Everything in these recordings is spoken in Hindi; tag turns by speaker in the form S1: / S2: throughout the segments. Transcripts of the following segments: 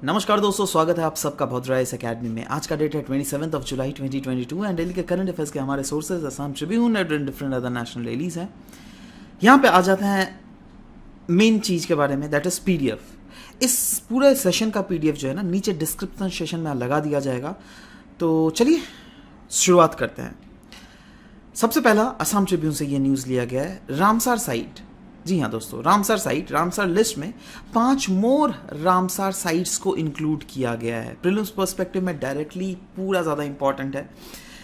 S1: नमस्कार दोस्तों, स्वागत है आप सबका भद्रा इस अकेडमी में। आज का डेट है 27 जुलाई 2022 एंड डेली के करंट अफेयर्स के हमारे sources Assam Tribune and different other national dailies हैं। यहाँ पे आ जाते हैं मेन चीज़ के बारे में, दैट इज पीडीएफ। इस पूरे सेशन का पीडीएफ जो है ना नीचे डिस्क्रिप्शन सेशन में लगा दिया जाएगा। तो चलिए शुरुआत करते हैं। सबसे पहला असम ट्रिब्यून से ये न्यूज़ लिया गया है, रामसार साइट। जी हाँ दोस्तों, रामसार साइट, रामसार लिस्ट में 5 मोर रामसार साइट्स को इंक्लूड किया गया है। प्रीलिम्स पर्सपेक्टिव में डायरेक्टली पूरा ज़्यादा इंपॉर्टेंट है,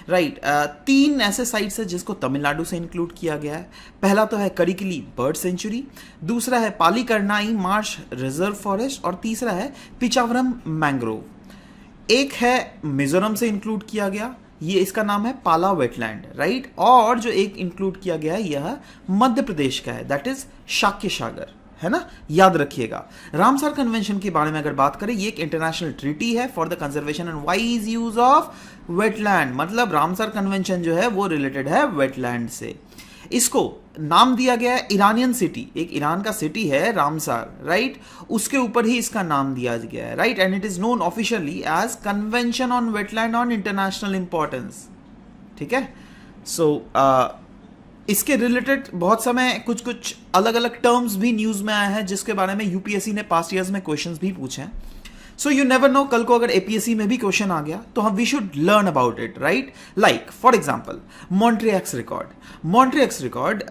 S1: राइट। 3 ऐसे साइट्स हैं जिसको तमिलनाडु से इंक्लूड किया गया है। पहला तो है करिकली बर्ड सेंचुरी, दूसरा है पालीकरनाई मार्श रिजर्व फॉरेस्ट और तीसरा है पिचावरम मैंग्रोव। एक है मिजोरम से इंक्लूड किया गया, ये इसका नाम है पाला वेटलैंड, राइट। और जो एक इंक्लूड किया गया है यह मध्य प्रदेश का है, दैट इज शाक्य सागर, है ना, याद रखिएगा। रामसार कन्वेंशन के बारे में अगर बात करें, ये एक इंटरनेशनल ट्रीटी है for the conservation and wise use of wetland. मतलब रामसार कन्वेंशन जो है वो रिलेटेड है वेटलैंड से। इसको नाम दिया गया है ईरानियन सिटी, एक ईरान का सिटी है रामसार, राइट, उसके ऊपर ही इसका नाम दिया गया है, right. And it is known officially as convention on wetland on international importance, ठीक है। सो इसके रिलेटेड बहुत समय कुछ अलग अलग टर्म्स भी न्यूज में आए हैं जिसके बारे में यूपीएससी ने पास्ट ईयर्स में क्वेश्चंस भी पूछे हैं। सो यू नेवर नो, कल को अगर एपीएससी में भी क्वेश्चन आ गया तो हम we should learn about it, right. Like for example Montreux record. Montreux record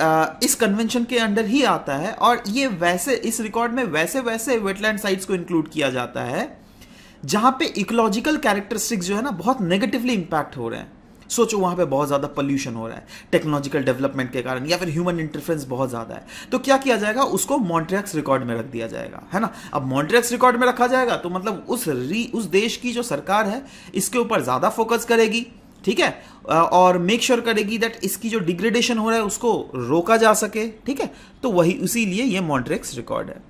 S1: इस कन्वेंशन के अंडर ही आता है और ये वैसे इस रिकॉर्ड में वैसे वेटलैंड साइट्स को इंक्लूड किया जाता है जहां पे इकोलॉजिकल कैरेक्टरिस्टिक्स जो है ना बहुत नेगेटिवली इंपैक्ट हो रहे हैं। सोचो वहां पे बहुत ज्यादा पोल्यूशन हो रहा है टेक्नोलॉजिकल डेवलपमेंट के कारण, या फिर ह्यूमन इंटरफेरेंस बहुत ज्यादा है, तो क्या किया जाएगा, उसको मॉन्ट्रियक्स रिकॉर्ड में रख दिया जाएगा, है ना। अब मॉन्ट्रियक्स रिकॉर्ड में रखा जाएगा तो मतलब उस देश की जो सरकार है इसके ऊपर ज्यादा फोकस करेगी, ठीक है, और मेक श्योर करेगी दैट इसकी जो डिग्रेडेशन हो रहा है उसको रोका जा सके, ठीक है। तो वही उसीलिए ये मॉन्ट्रियक्स रिकॉर्ड है।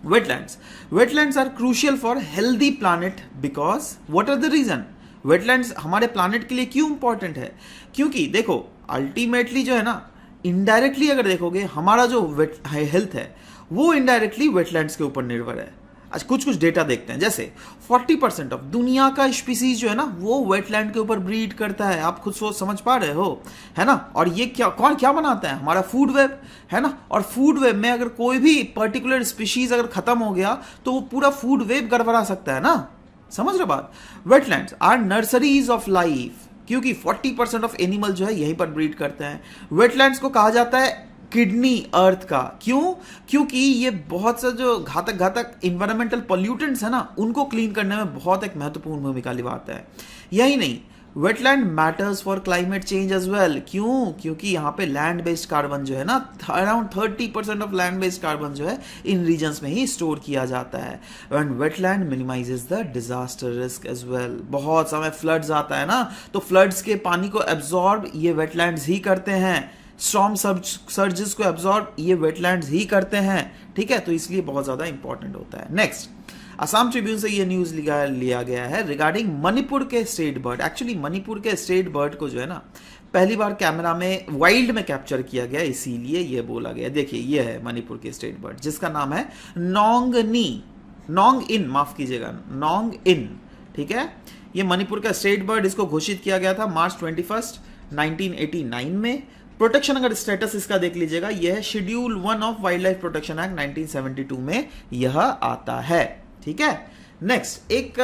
S1: Wetlands are crucial for healthy planet because what are the reason. Wetlands हमारे प्लानिट के लिए क्यों इंपॉर्टेंट है? क्योंकि देखो अल्टीमेटली जो है ना, इनडायरेक्टली अगर देखोगे हमारा जो हेल्थ है वो इनडायरेक्टली वेटलैंड्स के ऊपर निर्भर है। आज कुछ डेटा देखते हैं, जैसे 40% ऑफ दुनिया का स्पीसीज जो है ना वो वेटलैंड के ऊपर ब्रीड करता है। आप खुद सोच समझ पा रहे हो, है ना। और ये क्या बनाता है, हमारा फूड वेब, है ना। और फूड वेब में अगर कोई भी पर्टिकुलर स्पीशीज अगर खत्म हो गया तो वो पूरा फूड वेब गड़बड़ा सकता है ना, समझ रहे बात। Wetlands are nurseries of life, क्योंकि 40% ऑफ एनिमल जो है यहीं पर ब्रीड करते हैं। वेटलैंड्स को कहा जाता है किडनी अर्थ का, क्यों? क्योंकि ये बहुत सा जो घातक इन्वायरमेंटल पॉल्यूटेंट्स है ना उनको क्लीन करने में बहुत एक महत्वपूर्ण भूमिका निभाता है। यही नहीं, wetland matters for climate change as well. क्यों? क्योंकि यहाँ पे लैंड बेस्ड कार्बन जो है ना, around 30% of land based carbon जो है इन रीजन्स में ही स्टोर किया जाता है। And wetland minimizes the disaster risk as well. बहुत समय फ्लड्स आता है ना, तो फ्लड्स के पानी को एब्जॉर्ब ये वेटलैंड्स ही करते हैं। स्टॉर्म सर्जेस को एब्जॉर्ब ये वेटलैंड्स ही करते हैं, ठीक है। तो इसलिए बहुत ज्यादा इंपॉर्टेंट होता है। नेक्स्ट, असम ट्रिब्यून से ये न्यूज लिया गया है रिगार्डिंग मणिपुर के स्टेट बर्ड। एक्चुअली मणिपुर के स्टेट बर्ड को जो है ना पहली बार कैमरा में वाइल्ड में कैप्चर किया गया, इसीलिए ये बोला गया। देखिए ये है मणिपुर के स्टेट बर्ड जिसका नाम है नोंग इन, माफ कीजिएगा, नोंग इन, ठीक है। ये मणिपुर का स्टेट बर्ड, इसको घोषित किया गया था मार्च 21, 1989 में। प्रोटेक्शन अगर स्टेटस इसका देख लीजिएगा, यह है schedule 1 of wild life protection act 1972 में यह आता है, ठीक है। नेक्स्ट, एक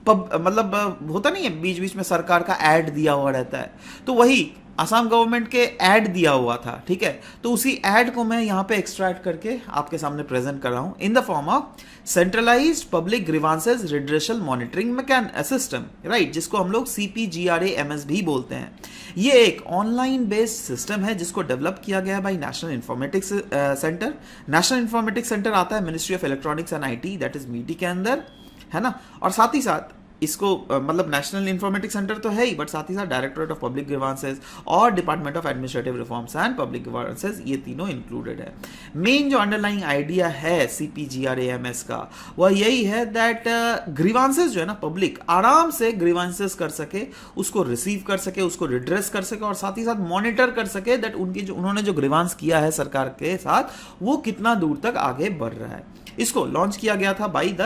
S1: मतलब होता नहीं है बीच बीच में सरकार का एड दिया हुआ रहता है, तो वही असम गवर्नमेंट के एड दिया हुआ था, ठीक है। तो उसी एड को मैं यहाँ पे एक्सट्रैक्ट करके आपके सामने प्रेजेंट कर रहा हूँ in the form of centralised public grievances redressal monitoring system, right, जिसको हम लोग CPGRAMS भी बोलते हैं। ये एक ऑनलाइन बेस्ड सिस्टम है जिसको डेवलप किया गया by National Informatics Centre. National Informatics Centre आता है Ministry of Electronics and IT, that is MITI के अंदर, है ना। और साथ ही साथ इसको मतलब नेशनल इंफॉर्मेटिक्स सेंटर तो है ही, बट साथ ही साथ डायरेक्टोरेट ऑफ पब्लिक ग्रीवांसेस और department of Administrative Reforms and Public grievances, ये तीनों इंक्लूडेड है। मेन जो अंडरलाइंग आइडिया है CPGRAMS का वह यही है दैट ग्रीवांसेस जो है ना पब्लिक आराम से ग्रीवांसेस कर सके, उसको रिसीव कर सके, उसको रिड्रेस कर सके और साथ ही साथ मॉनिटर कर सके दैट उनकी जो उन्होंने जो ग्रीवांस किया है सरकार के साथ वो कितना दूर तक आगे बढ़ रहा है। इसको लॉन्च किया गया था by the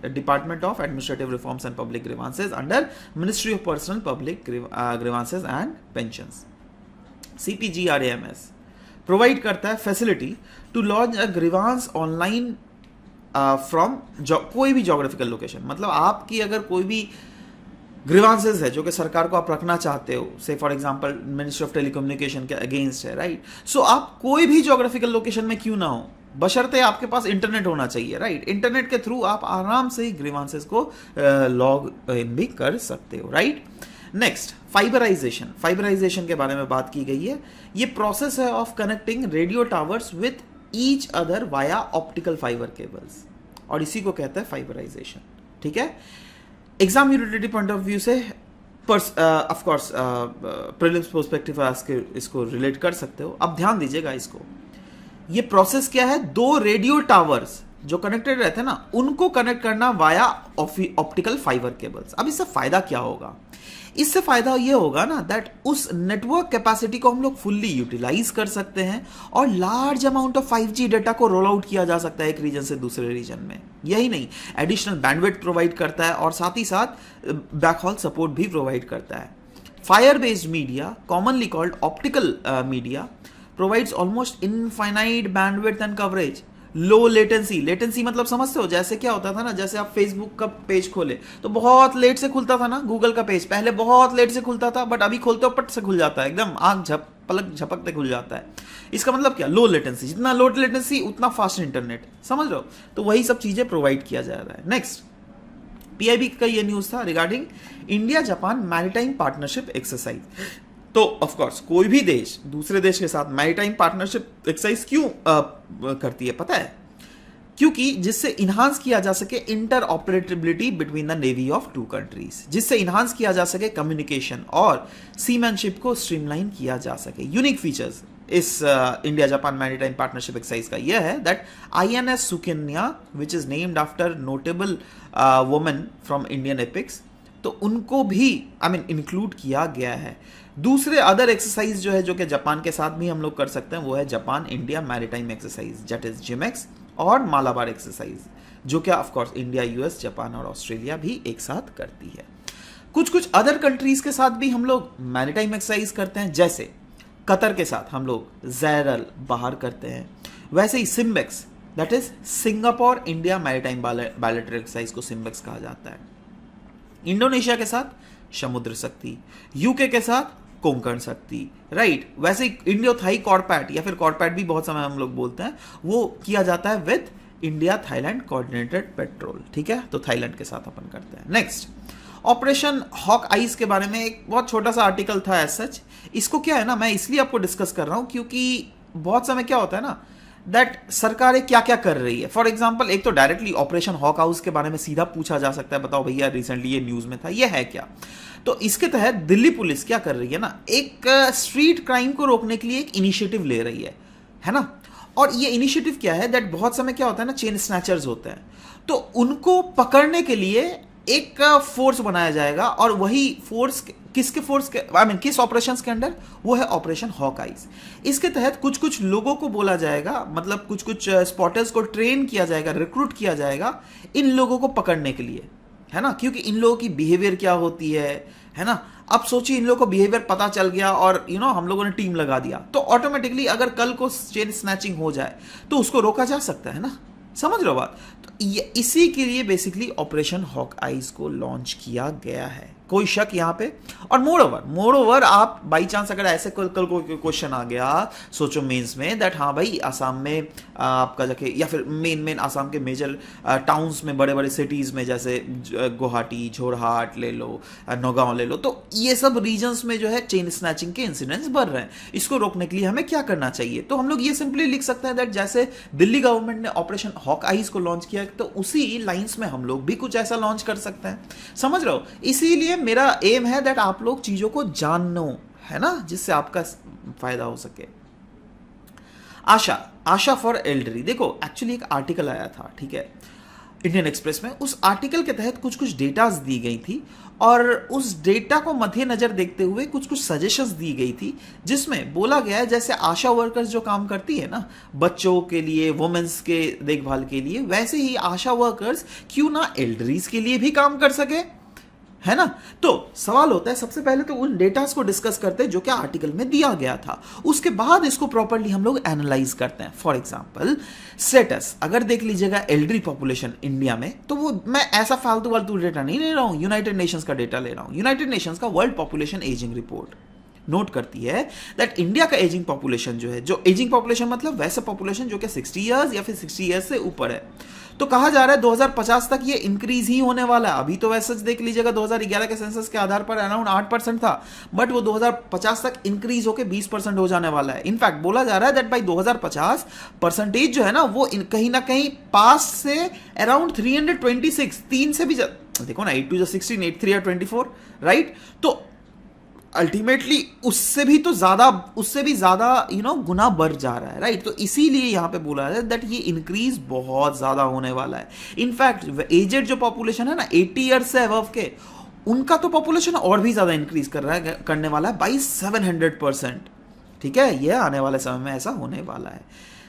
S1: Department of Administrative Reforms and Public Grievances under Ministry of Personnel Public Grievances and Pensions. CPGRAMS provide करता है facility to launch a grievance online from कोई भी जोग्राफिकल लोकेशन। मतलब आपकी अगर कोई भी ग्रीवांसेस है जो कि सरकार को आप रखना चाहते हो, से for example ministry of telecommunication के अगेंस्ट है, राइट, सो आप कोई भी जोग्राफिकल लोकेशन में क्यों ना हो, बशर्ते आपके पास इंटरनेट होना चाहिए, राइट, इंटरनेट के थ्रू आप आराम से ग्रीवांसेस को लॉग इन भी कर सकते हो, राइट। नेक्स्ट, फाइबराइजेशन के बारे में बात की गई है। ये प्रोसेस है of connecting radio towers with each other via optical fibre cables, और इसी को कहते हैं फाइबराइजेशन, ठीक है। Exam utility point of view से ऑफ कोर्स प्रीलिम्स पर्सपेक्टिव इसको रिलेट कर सकते हो। अब ध्यान दीजिएगा इसको, ये प्रोसेस क्या है, दो रेडियो टावर्स जो कनेक्टेड रहते हैं ना उनको कनेक्ट करना वाया ऑप्टिकल फाइबर केबल्स। अब इससे फायदा क्या होगा, इससे फायदा ये होगा ना दैट उस नेटवर्क कैपेसिटी को हम लोग फुल्ली यूटिलाइज कर सकते हैं और large amount of 5G data को रोल आउट किया जा सकता है एक रीजन से दूसरे रीजन में। यही नहीं, एडिशनल बैंडविड्थ प्रोवाइड करता है और साथ ही साथ बैकहॉल सपोर्ट भी प्रोवाइड करता है। Fire based media, commonly called optical media, provides almost infinite bandwidth and coverage, low latency मतलब समझते हो, जैसे क्या होता था ना, जैसे आप फेसबुक का पेज खोले तो बहुत लेट से खुलता था ना, गूगल का पेज पहले बहुत लेट से खुलता था, बट अभी खोलते हो पट से खुल जाता है, एकदम आंख पलक झपकते खुल जाता है। इसका मतलब क्या, लो लेटेंसी, जितना लो लेटेंसी उतना फास्ट इंटरनेट, समझ रहे हो, तो वही सब चीजें प्रोवाइड किया जा रहा है। नेक्स्ट, PIB का ये न्यूज था regarding India Japan maritime partnership exercise. तो ऑफ कोर्स कोई भी देश दूसरे देश के साथ मैरीटाइम पार्टनरशिप एक्सरसाइज क्यों करती है पता है, क्योंकि जिससे इन्हांस किया जा सके interoperability between the navy of two countries, जिससे इन्हांस किया जा सके कम्युनिकेशन और सीमैनशिप को स्ट्रीमलाइन किया जा सके। यूनिक फीचर्स इस India Japan maritime partnership exercise का यह है that INS Sukanya which is named after notable women from Indian epics, तो उनको भी इंक्लूड किया गया है। दूसरे अदर एक्सरसाइज जो है जो कि जापान के साथ भी हम लोग कर सकते हैं वो है Japan India maritime exercise, that is JIMEX, और मालाबार एक्सरसाइज, जो कि of course India, US, Japan और ऑस्ट्रेलिया भी एक साथ करती है। कुछ अदर कंट्रीज के साथ भी हम लोग मैरीटाइम एक्सरसाइज करते हैं, जैसे कतर के साथ हम लोग ज़ैरल बाहर करते हैं, वैसे ही SIMBEX, that is Singapore India maritime bilateral exercise को सिम्बेक्स कहा जाता है। इंडोनेशिया के साथ समुद्र शक्ति, UK के साथ कोंकण शक्ति, राइट, वैसे ही इंडियो थाई कॉर्पैट या फिर कॉर्पैट भी बहुत समय हम लोग बोलते हैं, वो किया जाता है with India Thailand coordinated petrol, ठीक है, तो थाईलैंड के साथ अपन करते हैं। नेक्स्ट, ऑपरेशन हॉक आइज के बारे में एक बहुत छोटा सा आर्टिकल था एज सच। इसको क्या है ना, मैं इसलिए आपको डिस्कस कर रहा हूं क्योंकि बहुत समय क्या होता है ना दैट सरकारें क्या क्या कर रही है। फॉर एग्जाम्पल, एक तो डायरेक्टली ऑपरेशन हॉक हाउस के बारे में सीधा पूछा जा सकता है, बताओ भैया रिसेंटली ये न्यूज में था, ये है क्या। तो इसके तहत दिल्ली पुलिस क्या कर रही है ना, एक स्ट्रीट क्राइम को रोकने के लिए एक इनिशिएटिव ले रही है ना। और ये इनिशिएटिव क्या है दैट बहुत समय क्या होता है ना, चेन स्नैचर्स होते हैं, तो उनको पकड़ने के लिए एक फोर्स बनाया जाएगा, और वही फोर्स किस ऑपरेशंस के अंडर, वो है ऑपरेशन हॉक आइज। इसके तहत कुछ लोगों को बोला जाएगा, मतलब कुछ स्पॉटर्स को ट्रेन किया जाएगा, रिक्रूट किया जाएगा इन लोगों को पकड़ने के लिए, है ना, क्योंकि इन लोगों की बिहेवियर क्या होती है ना। अब सोचिए इन लोगों को बिहेवियर पता चल गया और हम लोगों ने टीम लगा दिया, तो ऑटोमेटिकली अगर कल को चेन स्नैचिंग हो जाए तो उसको रोका जा सकता है ना, समझ लो बात। तो इसी के लिए बेसिकली ऑपरेशन हॉक आइज को लॉन्च किया गया है। कोई शक यहाँ पे। और मोर ओवर आप बाई चांस अगर ऐसे कल कोई क्वेश्चन आ गया, सोचो मेंस में, दैट हाँ भाई आसाम में आपका जाके, या फिर मेन आसाम के मेजर टाउन्स में, बड़े बड़े सिटीज़ में, जैसे गुवाहाटी, जोरहाट ले लो, नौगांव ले लो, तो ये सब रीजन्स में जो है चेन स्नैचिंग के इंसिडेंट्स बढ़ रहे हैं। इसको रोकने के लिए हमें क्या करना चाहिए? तो हम लोग ये सिंपली लिख सकते हैं दैट जैसे दिल्ली गवर्नमेंट ने ऑपरेशन हॉक आइज को लॉन्च किया, तो उसी लाइंस में हम लोग भी कुछ ऐसा लॉन्च कर सकते हैं। समझ रहे हो? इसीलिए मेरा एम है दैट आप लोग चीजों को जानो, है ना, जिससे आपका फायदा हो सके। आशा फॉर एल्डरी, देखो एक्चुअली एक आर्टिकल आया था, ठीक है, इंडियन एक्सप्रेस में। उस आर्टिकल के तहत कुछ कुछ डेटाज दी गई थी, और उस डेटा को मद्देनजर देखते हुए कुछ कुछ सजेशंस दी गई थी, जिसमें बोला गया है जैसे आशा वर्कर्स जो काम करती है ना बच्चों के लिए, वुमेन्स के देखभाल के लिए, वैसे ही आशा वर्कर्स क्यों ना एल्डरीज के लिए भी काम कर सके, है ना। तो सवाल होता है, सबसे पहले तो उन डेटास को डिस्कस करते हैं जो क्या आर्टिकल में दिया गया था, उसके बाद इसको प्रॉपर्ली हम लोग एनालाइज करते हैं। फॉर एग्जांपल स्टेटस अगर देख लीजिएगा एल्डरी पॉपुलेशन इंडिया में, तो वो मैं ऐसा फालतू डेटा नहीं ले रहा हूं, यूनाइटेड नेशंस का डेटा ले रहा हूं। यूनाइटेड नेशंस का world population ageing report note करती है दैट इंडिया का एजिंग पॉपुलेशन जो है, जो एजिंग पॉपुलेशन मतलब वैसा पॉपुलेशन जो कि 60 इयर्स या फिर 60 इयर्स से ऊपर है, तो कहा जा रहा है 2050 तक ये इंक्रीज ही होने वाला है। अभी तो वैसे देख लीजिएगा 2011 के सेंसस के आधार पर अराउंड 8% था, बट वो 2050 तक इंक्रीज होकर 20% हो जाने वाला है। इनफैक्ट बोला जा रहा है दैट बाई 2050 परसेंटेज जो है ना वो कहीं ना कहीं पास से अराउंड 326, 3 से भी देखो ना, 8 2 16, 8 3 24, राइट। तो अल्टीमेटली उससे भी ज्यादा गुना बढ़ जा रहा है, राइट। तो इसीलिए यहां पे बोला है दैट ये इंक्रीज बहुत ज्यादा होने वाला है। इनफैक्ट एजेड जो पॉपुलेशन है ना 80 ईयर्स से अबव के, उनका तो पॉपुलेशन और भी ज्यादा इंक्रीज करने वाला है बाई 700%, ठीक है। ये आने वाले समय में ऐसा होने वाला है।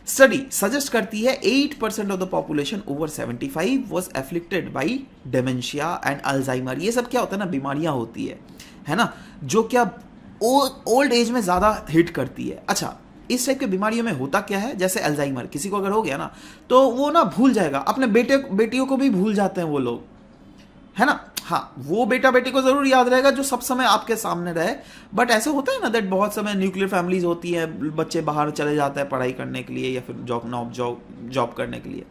S1: स्टडी सजेस्ट करती है 8% of the population over 75 was afflicted by dementia and Alzheimer. ये सब क्या होता है ना, बीमारियां होती है ना, जो क्या ओल्ड एज में ज्यादा हिट करती है। अच्छा, इस टाइप के बीमारियों में होता क्या है, जैसे अल्जाइमर किसी को अगर हो गया ना, तो वो ना भूल जाएगा, अपने बेटियों को भी भूल जाते हैं वो लोग, है ना। हाँ, वो बेटा बेटी को जरूर याद रहेगा जो सब समय आपके सामने रहे, बट ऐसे होता है ना दैट बहुत समय न्यूक्लियर फैमिलीज होती है, बच्चे बाहर चले जाते हैं पढ़ाई करने के लिए या फिर जॉब करने के लिए,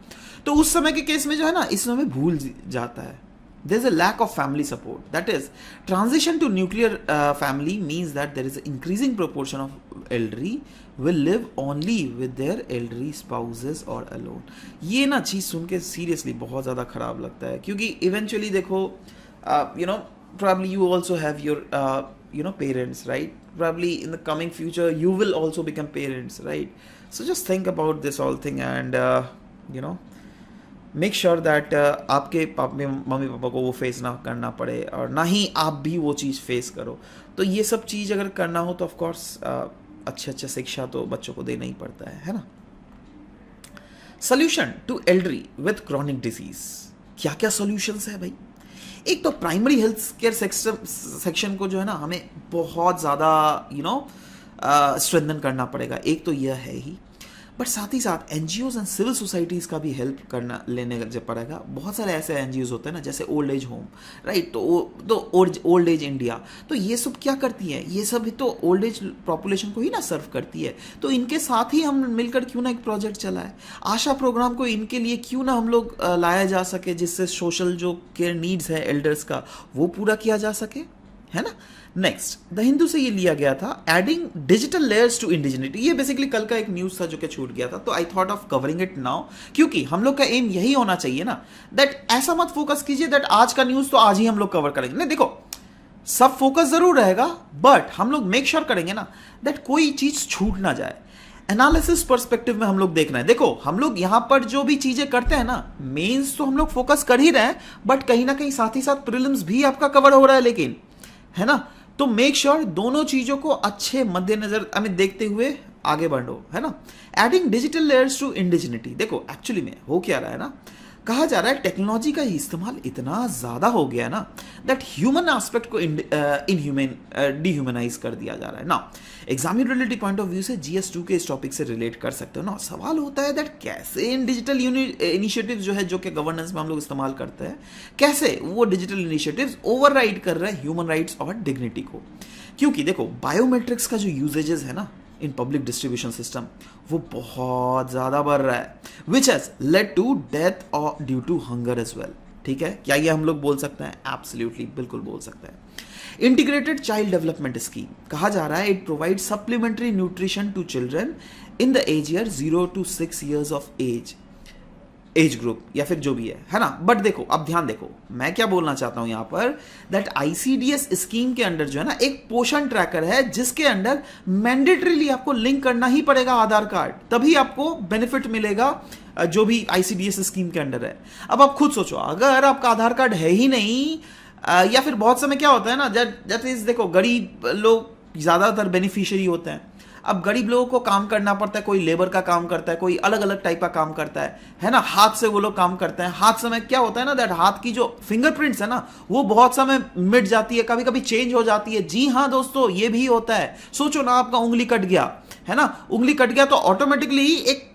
S1: तो उस समय के केस में जो है ना इस समय भूल जाता है। There is a lack of family support. That is, transition to nuclear family means that there is an increasing proportion of elderly will live only with their elderly spouses or alone. ये ना चीज़ सुन के सीरियसली बहुत ज़्यादा ख़राब लगता है, क्योंकि इवेंचुअली देखो probably you also have your parents, right? Probably in the coming future you will also become parents, right? So just think about this whole thing and make sure that आपके मम्मी पापा को वो फेस ना करना पड़े, और ना ही आप भी वो चीज़ फेस करो। तो ये सब चीज़ अगर करना हो तो ऑफकोर्स अच्छे शिक्षा तो बच्चों को देना ही पड़ता है ना। Solution to elderly with chronic disease, क्या क्या सोल्यूशंस है भाई? एक तो प्राइमरी हेल्थ केयर सेक्शन को जो है ना हमें बहुत ज़्यादा स्ट्रेंथन करना पड़ेगा, एक तो यह है ही, बट साथ ही साथ एनजीओज एंड सिविल सोसाइटीज़ का भी हेल्प लेने पड़ेगा। बहुत सारे ऐसे एनजीओज होते हैं ना, जैसे ओल्ड एज होम, राइट, तो ओल्ड एज इंडिया, तो ये सब क्या करती है, ये सब तो ओल्ड एज पॉपुलेशन को ही ना सर्व करती है। तो इनके साथ ही हम मिलकर क्यों ना एक प्रोजेक्ट चलाए, आशा प्रोग्राम को इनके लिए क्यों ना हम लोग लाया जा सके, जिससे सोशल जो केयर नीड्स है एल्डर्स का वो पूरा किया जा सके, है ना। नेक्स्ट, द हिंदू से ये लिया गया था, एडिंग डिजिटल लेयर्स टू इंडिजिनिटी। ये बेसिकली कल का एक न्यूज था जो कि छूट गया था, तो I thought of covering it now, क्योंकि हम लोग का एम यही होना चाहिए ना दैट ऐसा मत फोकस कीजिए दैट आज का न्यूज तो आज ही हम लोग कवर करेंगे। नहीं, देखो सब फोकस जरूर रहेगा, बट हम लोग मेक श्योर करेंगे ना दैट कोई चीज छूट ना जाए। एनालिसिस पर्सपेक्टिव में हम लोग देखना है। देखो हम लोग यहां पर जो भी चीजें करते हैं ना, मेंस तो हम लोग फोकस कर ही रहे हैं, बट कहीं ना कहीं साथ ही साथ प्रीलिम्स भी आपका कवर हो रहा है, लेकिन है ना। तो मेक श्योर दोनों चीजों को अच्छे मद्देनजर हमें देखते हुए आगे बढ़ो, है ना। एडिंग डिजिटल लेयर्स टू इंडिजिनिटी, देखो एक्चुअली में हो क्या रहा है ना, कहा जा रहा है टेक्नोलॉजी का इस्तेमाल इतना ज़्यादा हो गया है ना दैट ह्यूमन एस्पेक्ट को डिह्यूमनाइज कर दिया जा रहा है ना। एग्जामिनेबिलिटी पॉइंट ऑफ व्यू से GS2 के इस टॉपिक से रिलेट कर सकते हो ना। सवाल होता है दैट कैसे इन डिजिटल इनिशिएटिव्स जो है जो कि गवर्नेंस में हम लोग इस्तेमाल करते हैं, कैसे वो डिजिटल इनिशिएटिव्स ओवरराइड कर रहे हैं ह्यूमन राइट्स और डिग्निटी को। क्योंकि देखो बायोमेट्रिक्स का जो यूजेजेस है ना इन पब्लिक डिस्ट्रीब्यूशन सिस्टम वो बहुत ज़्यादा बढ़ रहा है, which has led to death और due to hunger as well. ठीक है, क्या ये हम लोग बोल सकते हैं? एब्सोल्युटली, बिल्कुल बोल सकते हैं। इंटीग्रेटेड चाइल्ड डेवलपमेंट स्कीम कहा जा रहा है it provide supplementary nutrition to children in the age year 0 to 6 years of age group या फिर जो भी है ना। बट देखो अब ध्यान देखो, मैं क्या बोलना चाहता हूं यहां पर दैट ICDS स्कीम के अंडर जो है ना एक पोषण ट्रैकर है जिसके अंडर मैंडेटरीली आपको लिंक करना ही पड़ेगा आधार कार्ड, तभी आपको बेनिफिट मिलेगा जो भी ICDS स्कीम के अंडर है। अब आप खुद सोचो अगर आपका आधार कार्ड है ही नहीं या फिर बहुत समय क्या होता है ना दैट इज देखो गरीब लोग ज्यादातर बेनिफिशियरी होते हैं। अब गरीब लोगों को काम करना पड़ता है, कोई लेबर का काम करता है, कोई अलग अलग टाइप का काम करता है ना। हाथ से वो लोग काम करते हैं। हाथ समय क्या होता है ना दैट हाथ की जो फिंगरप्रिंट्स है ना वो बहुत समय मिट जाती है, कभी कभी चेंज हो जाती है। जी हाँ दोस्तों, ये भी होता है। सोचो ना आपका उंगली कट गया है ना, उंगली कट गया तो ऑटोमेटिकली एक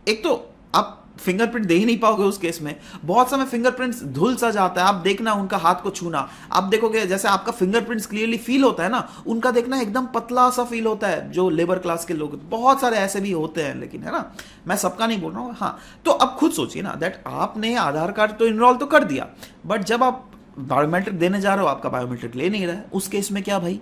S1: एक तो आप फिंगरप्रिंट दे ही नहीं पाओगे उस केस में। बहुत समय फिंगरप्रिंट्स धुल सा जाता है। आप देखना उनका हाथ को छूना, आप देखोगे जैसे आपका फिंगरप्रिंट्स क्लियरली फील होता है ना, उनका देखना एकदम पतला सा फील होता है। जो लेबर क्लास के लोग, बहुत सारे ऐसे भी होते हैं, लेकिन है ना, मैं सबका नहीं बोल रहा हूँ। हाँ, तो अब खुद सोचिए ना दैट आपने आधार कार्ड तो इनरोल तो कर दिया, बट जब आप बायोमेट्रिक देने जा रहे हो आपका बायोमेट्रिक ले नहीं रहा है, उस केस में क्या भाई,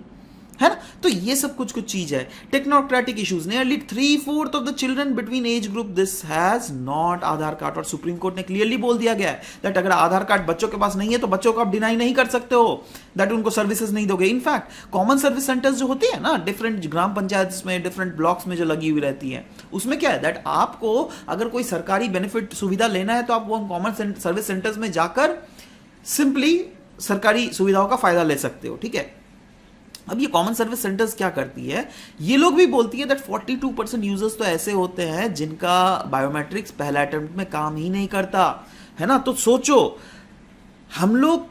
S1: है ना। तो ये सब कुछ चीज है। Technocratic issues, nearly 3/4 of the children between age group this has not Aadhaar card. और सुप्रीम कोर्ट ने क्लियरली बोल दिया गया है दैट अगर आधार कार्ड बच्चों के पास नहीं है तो बच्चों को आप डिनाई नहीं कर सकते हो दैट उनको सर्विसेज नहीं दोगे। इनफैक्ट कॉमन सर्विस सेंटर्स जो होती है ना डिफरेंट ग्राम पंचायत में, डिफरेंट ब्लॉक्स में जो लगी हुई रहती है, उसमें क्या है दैट आपको अगर कोई सरकारी बेनिफिट सुविधा लेना है तो आप वो कॉमन सर्विस सेंटर्स में जाकर सिंपली सरकारी सुविधाओं का फायदा ले सकते हो। ठीक है, अब ये कॉमन सर्विस सेंटर्स क्या करती है, ये लोग भी बोलती है दैट 42% यूजर्स तो ऐसे होते हैं जिनका बायोमेट्रिक्स पहला अटेम्प्ट में काम ही नहीं करता, है ना। तो सोचो हम लोग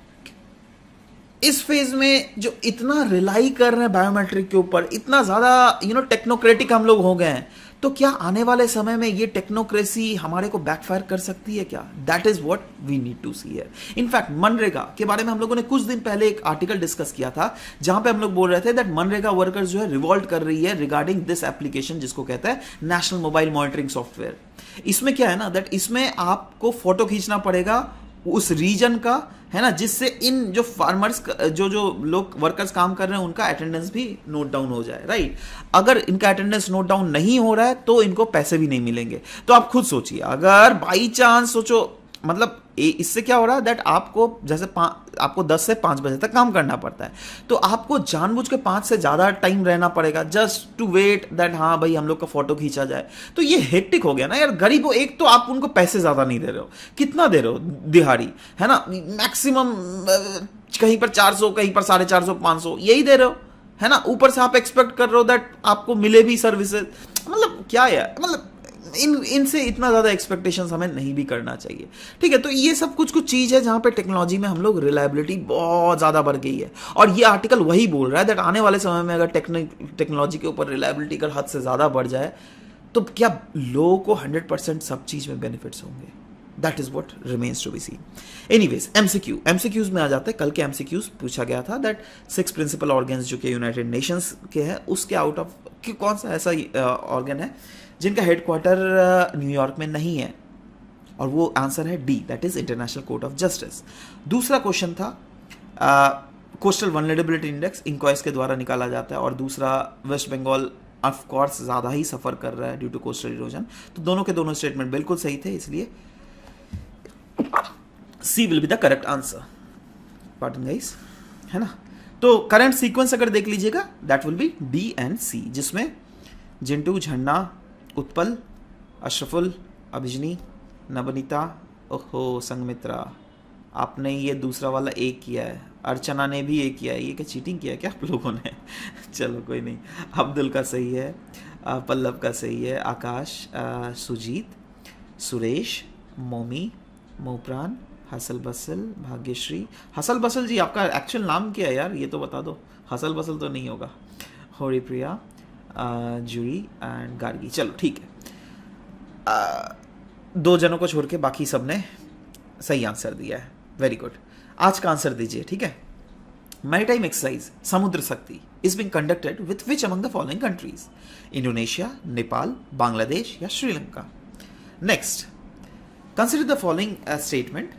S1: इस फेज में जो इतना रिलाई कर रहे हैं बायोमेट्रिक के ऊपर, इतना ज्यादा टेक्नोक्रेटिक हम लोग हो गए हैं, तो क्या आने वाले समय में ये टेक्नोक्रेसी हमारे को बैकफायर कर सकती है क्या? That is what we need to see here. In fact MNREGA के बारे में हम लोगों ने कुछ दिन पहले एक आर्टिकल डिस्कस किया था जहां पे हम लोग बोल रहे थे दैट मनरेगा वर्कर्स जो है रिवॉल्ट कर रही है रिगार्डिंग दिस एप्लीकेशन जिसको कहते हैं नेशनल मोबाइल मॉनिटरिंग सॉफ्टवेयर। इसमें क्या है ना दैट इसमें आपको फोटो खींचना पड़ेगा उस रीजन का, है ना, जिससे इन जो फार्मर्स जो लोग वर्कर्स काम कर रहे हैं उनका अटेंडेंस भी नोट डाउन हो जाए, राइट। अगर इनका अटेंडेंस नोट डाउन नहीं हो रहा है तो इनको पैसे भी नहीं मिलेंगे। तो आप खुद सोचिए अगर बाई चांस सोचो, मतलब इससे क्या हो रहा है दैट आपको जैसे आपको 10 से 5 बजे तक काम करना पड़ता है, तो आपको जानबूझ के 5 से ज्यादा टाइम रहना पड़ेगा जस्ट टू वेट दैट हाँ भाई हम लोग का फोटो खींचा जाए। तो ये हेक्टिक हो गया ना यार। गरीबों, एक तो आप उनको पैसे ज्यादा नहीं दे रहे हो, कितना दे रहे हो दिहाड़ी, है ना, मैक्सिमम कहीं पर 400, कहीं पर 450, 500 यही दे रहे हो, है ना। ऊपर से आप एक्सपेक्ट कर रहे हो दैट आपको मिले भी सर्विसेज, मतलब क्या है, मतलब इनसे इतना ज्यादा एक्सपेक्टेशंस हमें नहीं भी करना चाहिए। ठीक है, तो ये सब कुछ चीज है जहां पे टेक्नोलॉजी में हम लोग रिलायबिलिटी बहुत ज्यादा बढ़ गई है। और ये आर्टिकल वही बोल रहा है दैट आने वाले समय में अगर टेक्नोलॉजी के ऊपर रिलायबिलिटी अगर हद से ज्यादा बढ़ जाए तो क्या लोगों को 100% सब चीज में बेनिफिट्स होंगे। That is what remains to be seen. Anyways, MCQs में आ जाते हैं। कल के एमसीक्यूज पूछा गया था दैट 6 प्रिंसिपल ऑर्गन्स जो कि यूनाइटेड नेशंस के हैं उसके आउट ऑफ कौन सा ऐसा ऑर्गन है जिनका हेडक्वार्टर न्यूयॉर्क में नहीं है, और वो आंसर है D, that is international court of justice. दूसरा क्वेश्चन था कोस्टल वल्नरेबिलिटी इंडेक्स, इंक्वाइस के द्वारा निकाला जाता है, और दूसरा वेस्ट बंगाल ऑफ कोर्स ज़्यादा ही सफ़र कर रहा है ड्यू टू कोस्टल इरोजन। तो दोनों के दोनों स्टेटमेंट बिल्कुल सही थे, इसलिए C will be the correct answer. पार्टन गाइस, है ना। तो करंट सीक्वेंस अगर देख लीजिएगा that will be D and C, जिसमें जिंटू, झंडा, उत्पल, अशरफुल, अभिजनी, नवनीता, ओहो संगमित्रा, आपने ये दूसरा वाला एक किया है, अर्चना ने भी एक किया है। ये क्या चीटिंग किया क्या आप लोगों ने? चलो कोई नहीं। अब्दुल का सही है, पल्लव का सही है, आकाश, Sujeet, Suresh, Momi, Mopran, hustle bustle, Bhagyashree. Hustle bustle ji आपका एक्चुअल नाम क्या है यार, ये तो बता दो। हसल बसल तो नहीं होगा। हरिप्रिया, जूरी एंड गार्गी। चलो ठीक है, दो जनों को छोड़ के बाकी सब ने सही आंसर दिया है। Very good. आज का आंसर दीजिए, ठीक है। Maritime exercise Samudra Shakti is being conducted with which among the following countries? Indonesia, Nepal, Bangladesh या Sri Lanka? Next, consider the following statement.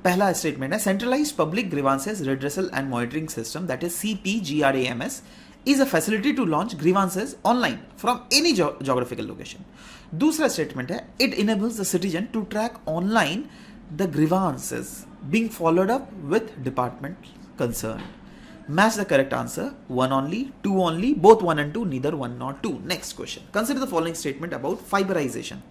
S1: पहला स्टेटमेंट है centralise public grievances redressal and monitoring system that is CPGRAMS is a facility to launch grievances online from any geographical location. दूसरा स्टेटमेंट है it enables the citizen to track online the grievances being followed up with department concerned. Match the correct answer. One only, two only, both one and two, neither one nor two. Next question. Consider the following statement about fiberization.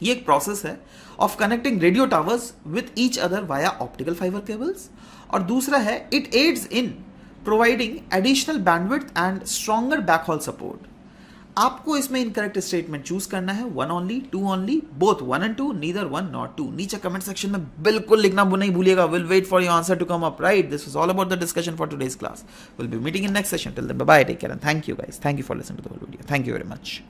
S1: ये एक प्रोसेस है of connecting radio towers with each other via optical fibre cables, और दूसरा है it aids in providing additional bandwidth and stronger backhaul support. आपको इसमें इनकरेक्ट स्टेटमेंट चूज करना है. One only, two only, both one and two, neither one not two. नीचे कमेंट सेक्शन में बिल्कुल लिखना नहीं भूलिएगा. Will wait for your answer to come up. Right, this was all about the discussion for today's class. Will be meeting in next session. Till then bye bye, take care and thank you guys. Thank you for listening to the whole video. Thank you very much.